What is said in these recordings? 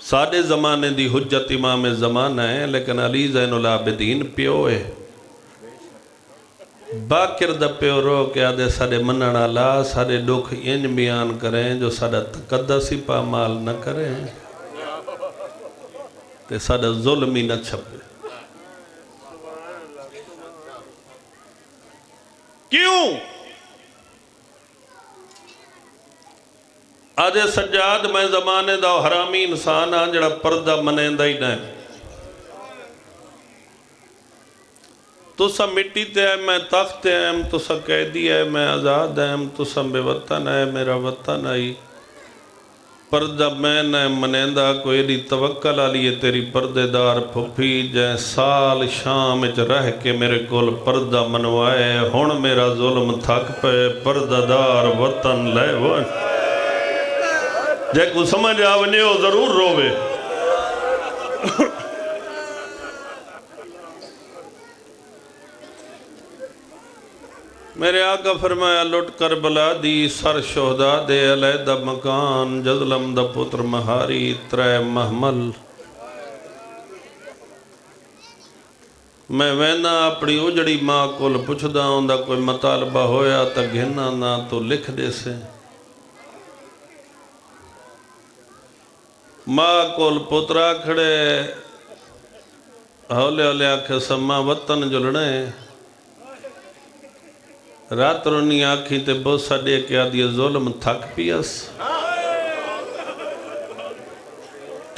साढ़े ज़माने दी हुज्जत इमाम ज़माना है, लेकिन अली ज़ैनुल आबिदीन प्यो है। बाकिर दा प्यो रो के आदे साढ़े मनण वाला साढ़े दुख इंज बयान करें जो साढ़ा तकद्दस ही पामाल न करें ते साढ़ा जुल्म ही न छपे। क्यों आदे सज्जाद मैं ज़माने दा हरामी इंसान हाँ जड़ा पर्दा मनेंदा ही नहीं। तुसा मिट्टी ते है मैं तख्त है, तुसा कैदी है मैं आज़ाद है, तुसा बेवतन है मेरा वतन आई। पर्दा मैं न मनेंदा कोई दी तवक्कल आली है तेरी पर्देदार फुफी जै साल शाम च रह के मेरे कोल पर्दा मनवाए। हुण मेरा जुल्म थक पे पर्दादार वतन ले वन। जे को समझ आ वने वो जरूर रोवे। मेरे आका फरमाया लुट करबला दी सर शोहदा दे अलैदा मकान जज़लम दा पुत्र महारी त्रै महमल। मैं वहना अपनी उजड़ी माँ कोल पुछदा उंदा कोई मुतालबा होया तो घिना ना तो लिख दे से। माँ कोल पुत्रा खड़े हौले हौले आखे सम्मा वतन जुलने। रात रोनी आखी ते बोसा दे के आदि जुल्म थक पियस।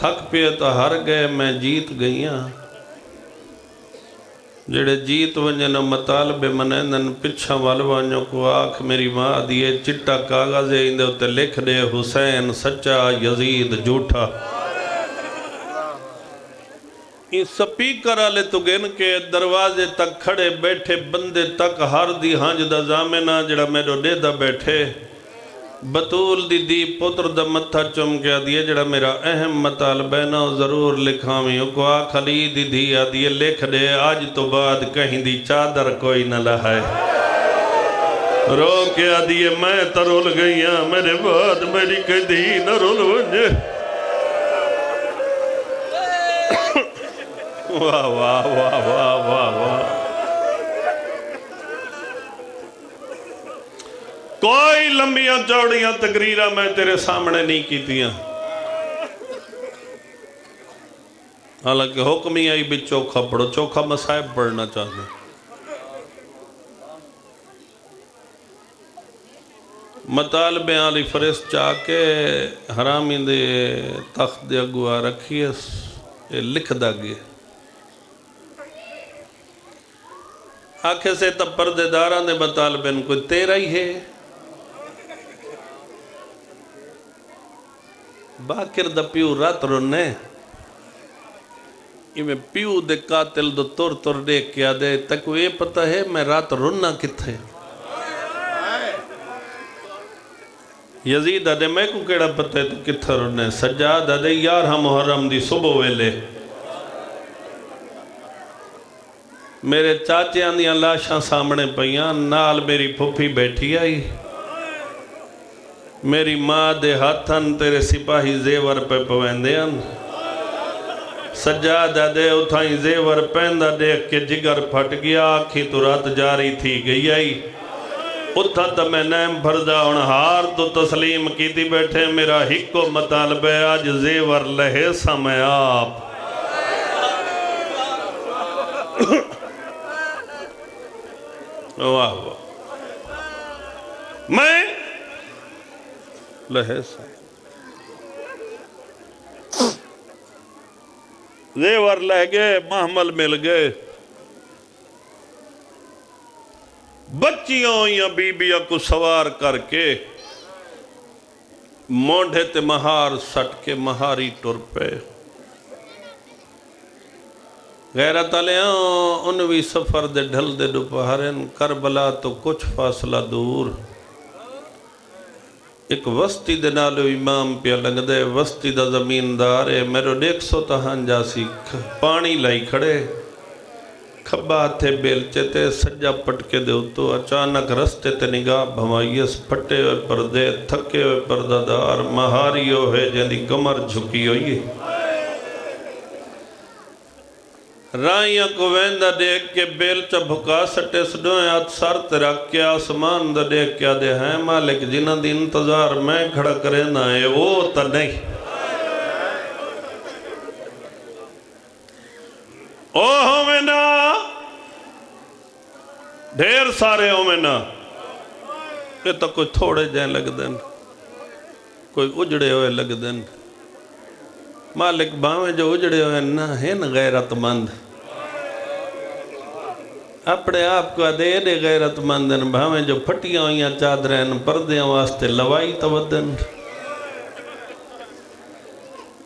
थक पिए तो हार गए मैं जीत गई हाँ। जेड़े जीत वंजन मतालबे मनेंदन पिछा वल वञो को आख मेरी माँ दिए चिट्टा कागज़ इंदे उत्ते लिख दे हुसैन सच्चा यजीद झूठा। इस स्पीकर वाले तो गिन के दरवाजे तक खड़े बैठे बंदे तक हर दी हंज दा जामिना जड़ा मेरो डेदा बैठे। बतूल दी दी पुत्र दा मत्था चुम के आदिए जड़ा मेरा अहम मतालबा है ना जरूर लिखावी। को आख अली दी धी आदिए लिख दे आज तो बाद कहीं दी चादर कोई न लहाए। रो के आदिए मैं तो रुल गई हाँ मेरे बाद मेरी कोई धी न रुल वंजे। वाह वाह वाह वाह वाह वाह। कोई लंबियां चौड़ियां तकरीरा मैं तेरे सामने नहीं कीतियां। हालांकि हुक्म ही आई भी चोखा पढ़ो। चोखा मसाइब पढ़ना चाहते। मतालबे आली फरिश्त चाके हरामी दे तख्त दे अगुआ रखिए लिखदा गया। आखे से तब पर्देदारा ने मतालबे कोई तेरा ही है। बाकिर दा प्यू रात रोने इवें प्यू दे कातिल दो तुर तुर देख के आदे तक ये पता है मैं रात रोना किथे। यजीद आदे मैं को केड़ा पता है तू किथे रोने। सज्जाद आदे यार हम मुहर्रम दी सुबह वेले मेरे चाचियां दियां लाशां सामने पईयां नाल मेरी फुफी बैठी आई। मेरी माँ दे हाथन तेरे सिपाही जेवर पे पवेंदे हन। सज्जाद दे उठाई जेवर पहनदा देख के जिगर फट गया। आखी तो रात जारी थी गई आई उथा तो मैं नैम भरदा हुण हार तो तस्लीम कीती बैठे। मेरा हिको मतालबे अज जेवर लहे समय आप। वाह वाह मैं लहे जेवर लह गए महमल मिल गए। बच्चियों या बीबिया को सवार करके मोढ़े ते महार सट के महारी टुर पे। गैरत उन भी सफर दे ढल दे दोपहरन करबला तो कुछ फासला दूर। एक वस्ती दे नालो इमाम पिया लंघदे। वस्ती दा जमीनदार है मेरो 150 तहांजा सी पानी लाई खड़े। खब्बा हथे बेलचे ते सज्जा पटके दे उत्तो। अचानक रस्ते ते निगाह भवाईस फटे हुए पर्दे थके हुए पर्दादार महारियो है जिंदी कमर झुकी हुई है। ਰਾਈਆਂ ਕੋ ਵਹਿੰਦਾ ਦੇਖ ਕੇ ਬੇਲ ਚ ਭੁਕਾ ਸੱਟੇ ਸਡੋਏ ਹੱਥ ਸਰ ਤੇ ਰੱਖ ਕੇ ਆਸਮਾਨ ਦਾ ਦੇਖ ਕੇ ਆਦੇ ਹੈ ਮਾਲਿਕ ਜਿਨ੍ਹਾਂ ਦੀ ਇੰਤਜ਼ਾਰ ਮੈਂ ਖੜਾ ਕਰੇ ਨਾ ਹੈ ਉਹ ਤਾਂ ਨਹੀਂ ਉਹ ਹੋਵੇਂ ਨਾ ढेर सारे होवे ना ये तो कोई थोड़े जे लगते हैं कोई उजड़े हुए लगते हैं मालिक भावें जो उजड़े हुए ना है न गैरतमंद अपने आप को दे दे गैरतमंद भावें जो फटिया हुई चादरें पर्दे वास्ते लवाई तो वदन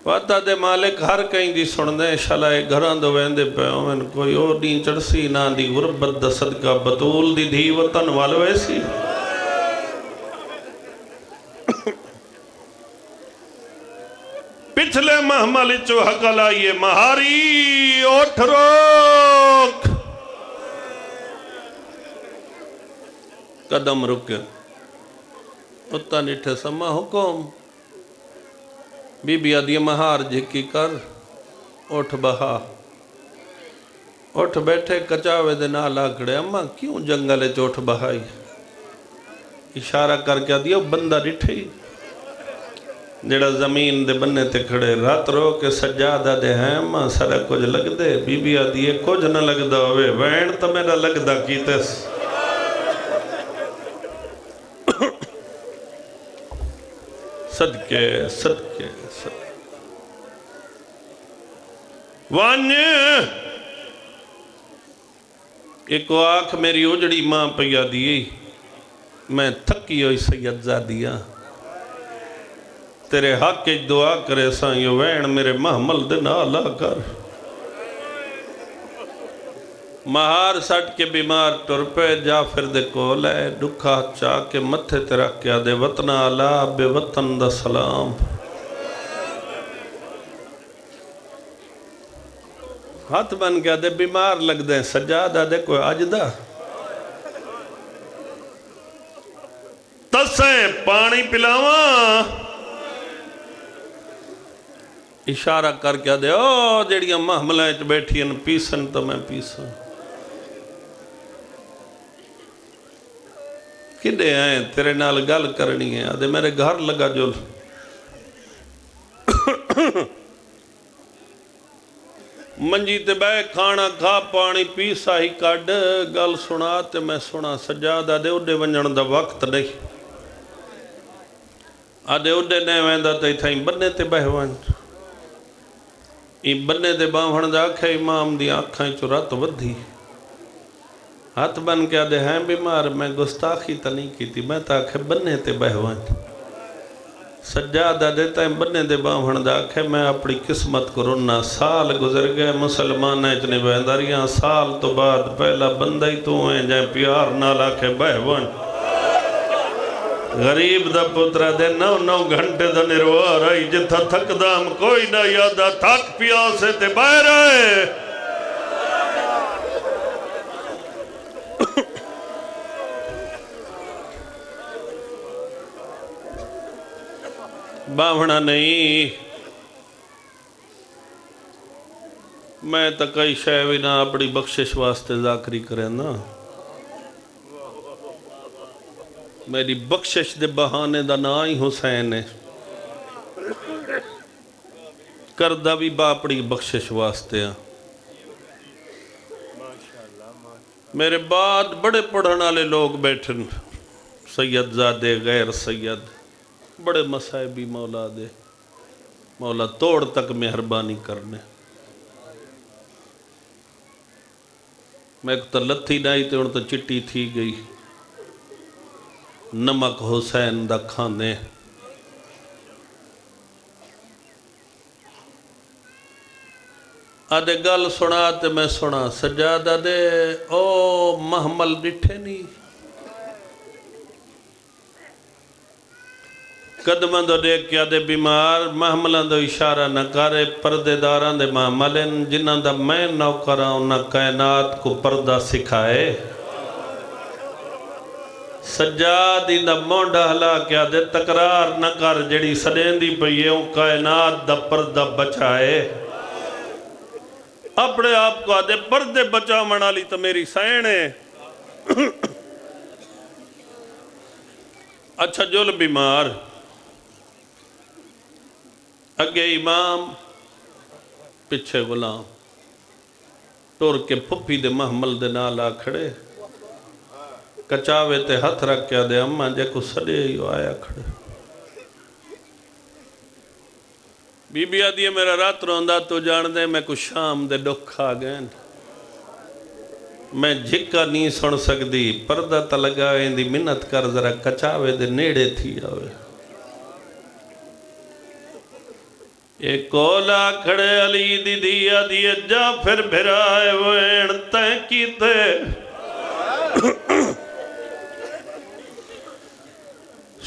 वादा दे मालिक हर कहीं दी सुनदे शलाए घरां दो वेंदे पे होवन कोई और दी चढ़सी ना दी गुरबत दा सदका बतूल दी धी वतन वाल वैसी पिछले महमल चो हकल आइए महारी ओठ रोक कदम रुके उतना निठे समा हुकुम बीबी आदि महार झिकी कर उठ बहा उठ बैठे कचावे दे नाल आकड़े अम्मा क्यों जंगल च उठ बहाई इशारा करके दियो बंदा डिठे जेड़ा जमीन दे बन्ने ते खड़े रात रो के सजादा दे है अम्मा सारा कुछ लगदे बीबी आदि कुछ न लगदा होवे वैण तो मेरा लगदा कीतेस सदके सदके वन एक आख मेरी उजड़ी मां पिया दी मैं थकी हुई सैयदजादिया तेरे हक दुआ करे साइयो वैन मेरे महमल दे नाल कर महार सट के बीमार टुर पे जाफिर दे कोल है दुखा चा के मथे ते रख के आदे वतना अला बेवतन दा सलाम हाथ बन गया दे बीमार लगदे सजादा दे कोई अजदा तसे पानी पिलावा इशारा करके दे ओ जेड़ियां महमलां च बैठियां पीसन तो मैं पीसा किदे आए तेरे नाल गल करनी है आदे मेरे घर लगा जो मंजी ते बह खाना खा पानी पी साही कड गल सुना ते मैं सुना सजादा दे उडे वंजण दा वक्त नहीं आदे उडे ने वेंदा ते इथाई बन्ने ते बह वन ई बन्ने ते बावण दा आखे इमाम दी अखां चो रत वधी हाथ बन के आदे हैं बीमार मैं गुस्ताखी तो नहीं की मैं तो आखे बन्ने ते बह वन सजादा देता बन्ने दे बावण दा आखे मैं अपनी किस्मत को रोना साल गुजर गए मुसलमान च नहीं बहदा रिया साल तो बाद पहला बंदा ही तू है जाए प्यार नाल आखे बह वन गरीब दा पुत्रा दे 9-9 घंटे दा निर्वाह रही जिथा थकदाम कोई ना यादा थक पिया से ते बह रहे बावना नहीं मैं तो कई शय भी ना अपनी बख्शिश वास्ते जाकरी करे ना मेरी बख्शिश दे बहाने दा ना ही हुसैन है करदा भी बा अपनी बख्शिश वास्ते मेरे बाद बड़े पढ़ने वाले लोग बैठे सैयदजादे गैर सैयद बड़े मसाइबी मौला दे मौला तोड़ तक मेहरबानी करने मैं तो लत्थी डाई तो हूँ तो चिट्टी थी गई नमक हुसैन दा खाने आदे गल सुना ते मैं सुना सजादा दे ओ महमल डिठे नहीं कदम तो देख के आदे बीमार महमलों का इशारा न करे परदेदार दे महमल जिन्हों का मैं नौकर हाँ उन्हें कायनात को पर्दा सिखाए सजादी दा मोंडा हला के आदे तकरार न कर जड़ी सदेंदी पई है कायनात दा पर्दा बचाए اپنے آپ کو آدھے پردے بچا منا لی تو میری سین ہے. اچھا جل بیمار اگے امام پچھے غلام ٹور کے پھپی دے محمل دے نال آ کھڑے کچاوے تے ہتھ رکھ کے دے اماں جے کو سڑے ہی آیا کھڑے. بی بی آدھی میرا رات روندہ تو جان دے میں کو شام دے ڈکھ آ گئے میں جھکا نہیں سن سکتی پردہ تا لگائیں دی منت کر ذرا کچاوے دے نیڑے تھی آوے. ایک کولا کھڑے علی دی دیا دیئے جا پھر بھرائے وین تین کیتے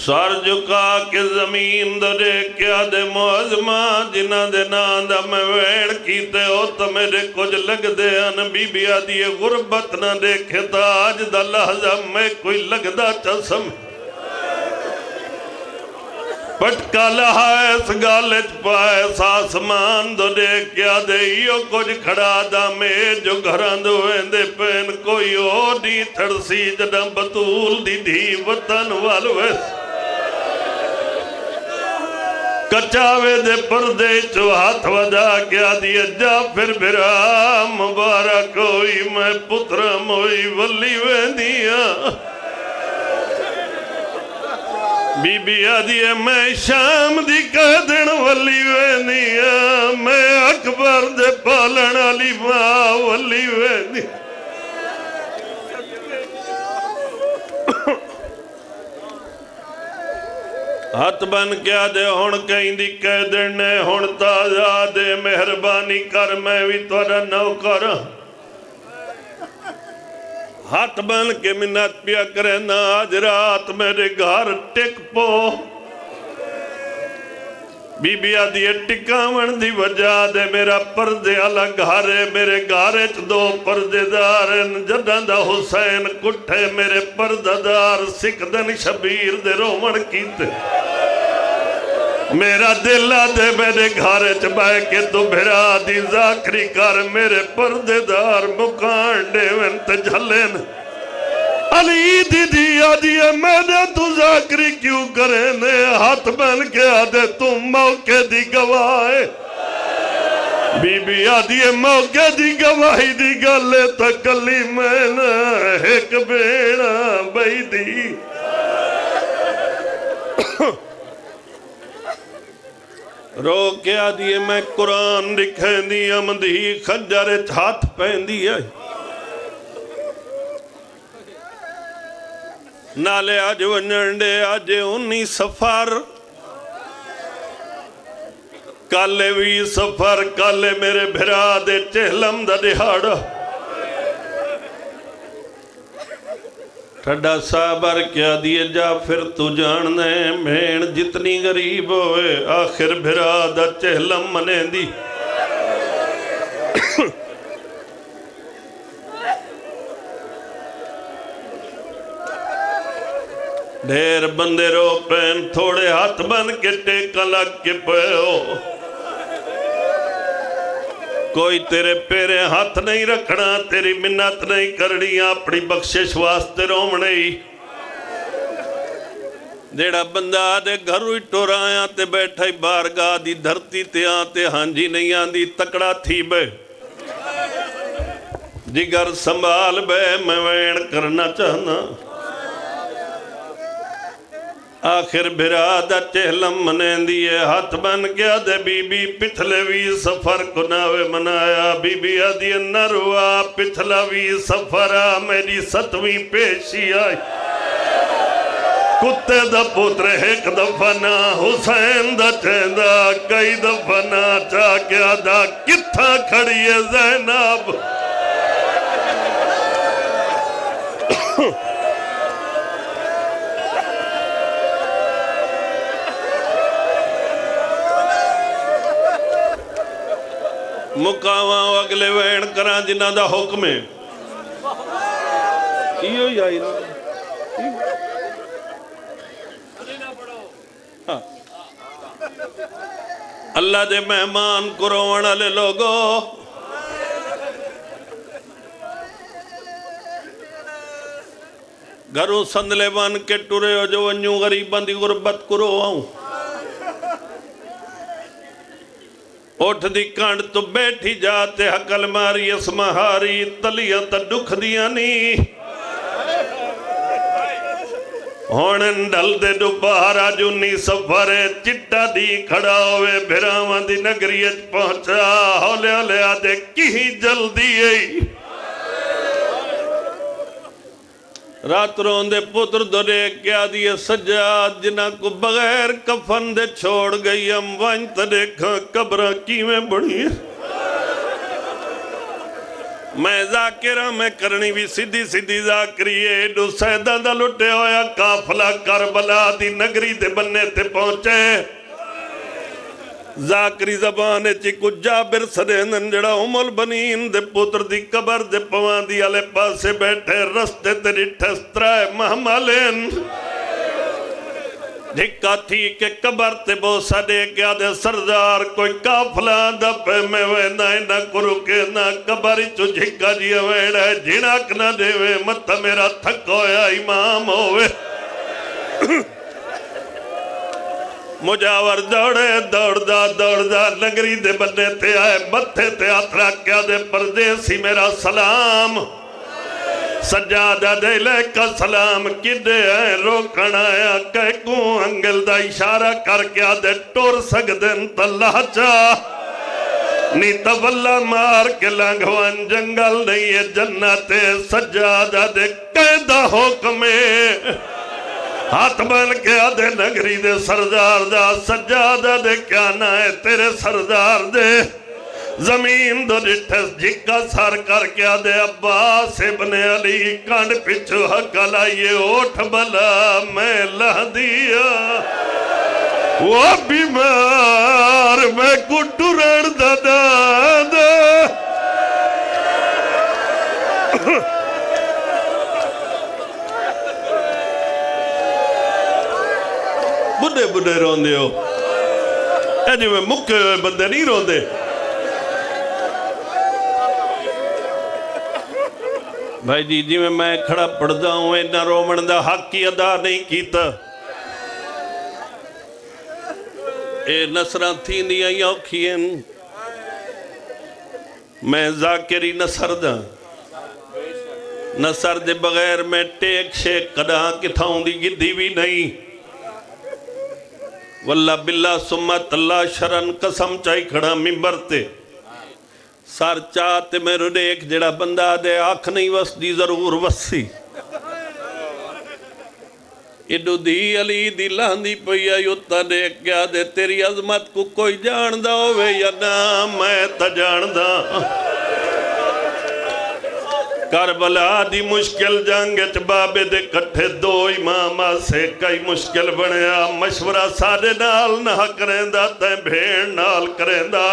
سار جھکا کے زمین دے کیا دے معظمہ جنہ دے ناندہ میں وین کیتے ہو تو میرے کچھ لگ دے ان بی بی آدھی غربت نہ دیکھے تا آج دا لحظہ میں کوئی لگ دا چسم پٹکا لہائے اس گالچ پائے ساسمان دو دے کیا دے یہ کچھ کھڑا دا میں جو گھران دو اندے پین کوئی اور دی تھڑسی جڑا بطول دی دھی وطن والویس کچاوے دے پردے چو ہاتھ ودا کیا دیا جا پھر بھرا مبارک ہوئی میں پترم ہوئی ولی ویندیا بی بی آدھی میں شام دی کہہ دن ولی ویندیا میں اکبر دے پالن علی ماں ولی ویندیا. ہاتھ بن کیا دے ہون کہیں دی کہہ دینے ہون تازہ دے مہربانی کر میں بھی توڑا نوکر ہاتھ بن کے منت پیا کرے نا آج رات میرے گھر ٹک پو بی بی آدھی ٹکاون دی وجہ دے میرا پردے الگ گھارے میرے گھارے دو پردے دارن جدن دا حسین کٹھے میرے پردہ دار سکدن شبیر دے رومن کیتے میرا دل آدھے میرے گھارے چبائے کے تو بھرا دی ذاکری کر میرے پردے دار مکان ڈیون تجھلین علی دی آدھی میں نے تو ذاکری کیوں کرنے ہاتھ بن کے آدھے تم موقع دی گواہ بی بی آدھی موقع دی گواہی دی گلے تکلی میں نے ایک بیڑا بھائی دی رو کے آدھی میں قرآن لکھیں دی امدھی خنجر ہاتھ پہن دی ہے نالے آج ونجنڈے آج 19 سفر کالے وی سفر کالے میرے بھرا دے چہلم دا دہاڑا ٹھڈا صابر کیا دیے جا پھر تو جاننے مین جتنی غریب ہوئے آخر بھرا دا چہلم منے دی ڈھیر بندے رو پین تھوڑے ہاتھ بن کے ٹیکا لگ کے پہو کوئی تیرے پیرے ہاتھ نہیں رکھنا تیری منت نہیں کرنی اپنی بخشش واسطے رومنے ہی جیڑا بندہ آدھے گھرو ہی ٹورایا تے بیٹھا ہی بارگاہ دی دھرتی تے آتے ہانجی نہیں آندی تکڑا تھی بے جگر سنبھال بے میں وین کرنا چاہنا آخر بھرا دا چہلم منین دیئے ہاتھ بن گیا دے بی بی پتھلے وی سفر کو ناوے منایا بی بی آدھی نروا پتھلا وی سفرہ میری 7ویں پیشی آئی کتے دا پتر ایک دفنا حسین دا چہندہ کئی دفنا چاہ کیا دا کتھا کھڑی ہے زینب مقاواں اگلے وین کران جنہ دا حکم ہے ایو ہی آئی اللہ دے مہمان کو روان لے لوگو घरों संदले बन के टुरे हो जो वन्यू गरीबां दी गुरबत करो आऊं उठ दी कंड तो बैठी जाते हकल मारी असमहारी तलियां तो दुख दियां नी हुण ढल दे दुबारा जुनी सफर चिट्टा दी खड़ा होवे भिरावां दी नगरी पहुंचा हौले हौले आदे की जल्दी आई रात रोंदे पुत्र दोरे क्या दिए सज्जाद जिन्हां को बगैर कफन दे छोड़ गई हम वन त देखा कब्र किवें बनी मैं जाकिरा में करनी भी सीधी सीधी जाकरी एडो सैदा दा लुटे होया काफला करबला दी नगरी दे बन्ने ते पहुंचे जाकरी जबान च कुछ जाबिर सदेनन जड़ा उमल बनीन दे पुत्र दी कबर दे पवां दी आले पासे बैठे रस्ते ते डिठस त्राए महमलेन धिक्का थी के कबर ते बोसा दे गया दे सरदार कोई काफला दपे में वेंदा ना कुरु के ना कबर चो झिक्का जी वेड़ा झिड़क ना देवे मत मेरा थक होया इमाम होवे मुजावर दौड़े दौड़दा नगरी दे बन्ने ते आए मत्थे ते हथ रख्या दे परदेसी मेरा सलाम सज्जादा दे लेका सलाम किदे है रोकण आया कहकू अंगल दा इशारा करके आदे टुर सकदन तल्ला चा नी तवल्ला मार के लंघवन जंगल नहीं है जन्नत सज्जादा दे कहदा हुक्म हाथ बन के आदे नगरी दे सरदार दा सज्जादा दे क्या ना है तेरे सरदार दे जमीन दो डिठस झिक्का सर करके आदे अब्बास इब्ने अली कंड पिछू हकल आइए ओठ बला मैं लह दिया वो बीमार मैं कुटुरण दादा बुढ़े बुढ़े रोंदे हो जिवें मुक्के बंदे नहीं रोंदे भाई जी जिवें मैं खड़ा पढ़दा हूं इन्ना रोमन दा हक ही अदा नहीं कीता ए नसरां थींदियां औखियां मैं जाकिरी नसर दा नसर दे बगैर मैं टेक शेक कदा किथां दी गिद्धी भी नहीं वल्ला बिल्ला सुम्मत अल्लाह शरण कसम चाई खड़ा मिंबर ते सर चा ते मेरे देख जेड़ा बंदा दे आख नहीं वसदी जरूर वसी इडू दी अली दी लांदी पई आई उत्ता देख गया दे तेरी अजमत को कोई जानदा होवे या ना मैं त जानदा करबला दी मुश्किल जंग च बाबे दे कट्ठे दो इमाम से कई मुश्किल बनया मशवरा साडे नाल ना करेंदा ते भेड़ नाल करेंदा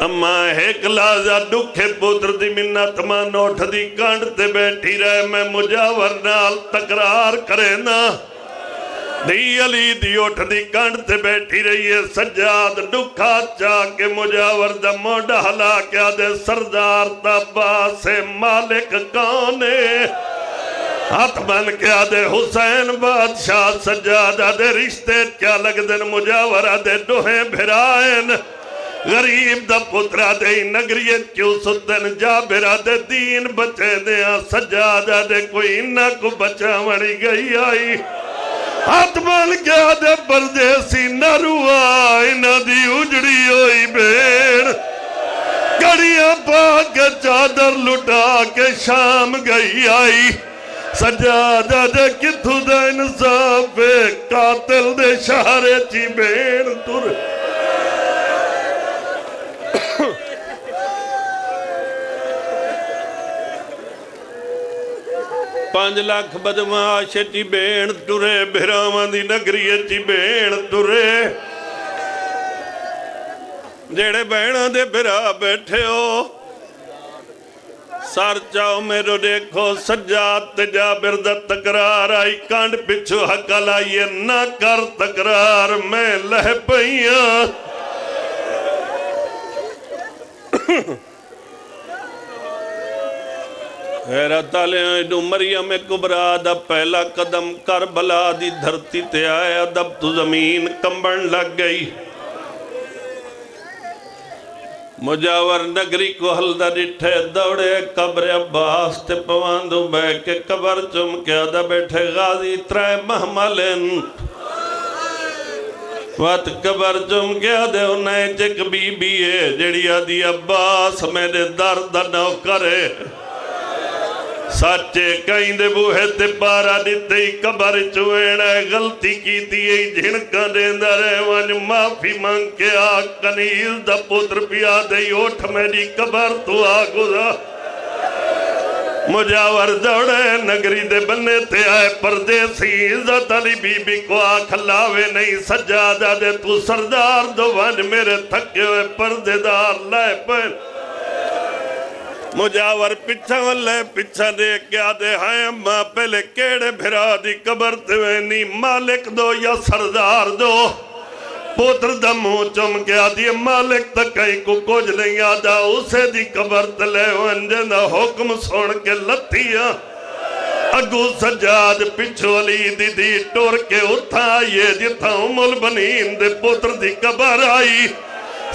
अम्मा एक लाजा दुखे पुत्र दी मिन्नत मान उठ दी कंड ते बैठी रहे मैं मुजावर नाल तकरार करेंदा दी अली दी उठ दी कंड ते बैठी रही है सज्जाद दुखा चा के मुजावर दा मोढ़ा हला क्या दे सरदार तबा से मालिक कौन है हाथ बन के आदे हुसैन बादशाह सज्जादा दे रिश्ते क्या लगदे मुजावर दे दोहे भिराएन गरीब दा पुत्रा दे नगरी क्यों सुतन जाबिरा दे दीन बचे दे सज्जादा दे कोई इन्ना को बचावणी गई आई हाथ बन गया दे परदेसी नरुआ इन्हां दी उजड़ी होई भेड़ कड़ियां पा के चादर लुटा के शाम गई आई सज्जादा दे किथू दा इंसाफ कातिल दे शहरे ची भेड़ तुर 5 लाख बदमाश ची भेण तुरे भिरावां दी नगरी ची भेण तुरे जेड़े भैणा दे भिरा बैठे हो सर चाओ मेरो देखो सज्जाद ते जाबिर दा तकरार आई कंड पिछू हकल आईए ना कर तकरार मैं लह पईया हैरत आले मरियम कुबरा दा पहला कदम करबला दी धरती ते आया, दब तो जमीन कंबन लग गई। मुजावर नगरी को हल्दा डिठे दौड़े कब्र अब्बास ते पवांदू बह के कबर चुम के आदा बैठे गाजी त्रै महमलन वत कबर चुम के आदे उन्हें चिक बीबी है जड़ी आदि अब्बास मेरे दर्द नौकर है सच्चे कई दे बूहे ते पारा दिते कबर चुएण गलती की झिणका देंदा रहे वन माफी मांग के आ कनील दा पुत्र पिया दे ओठ मेरी कबर तू आ गुजा। मुजावर दौड़े नगरी दे बन्ने ते आए परदेसी इज्जत अली बीबी को आख लावे नहीं सज्जादा दे तू सरदार दो वन मेरे थके हुए पर्देदार लाए पे। मुजावर पिछा वाले पिछा देख के आदे हैं अम्मा पहले केड़े फिरा दी कबर ते वेनी मालिक दो या सरदार दो। पुत्र दा मुंह चुम के आदि मालिक तक कहीं को कुछ नहीं आदा उसे दी कबर ते ले वंजना हुक्म सुन के लत्तियां अगू सज्जाद पिछो अली दीदी टुर के उठा ये जिथा उमुल बनीन दे पुत्र दी कबर आई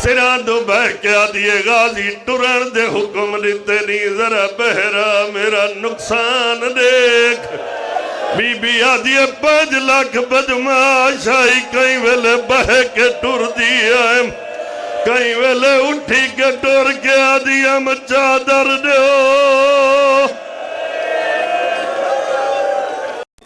सिरा दो बह के आदिए गाजी टुरन दे हुक्म दिते नहीं जरा बहरा मेरा नुकसान देख। बीबी आदिए 5 लाख बदमाश आई कई वेले बह के टुर दिया कई वेले उठी के टुर के आदिया चादर दो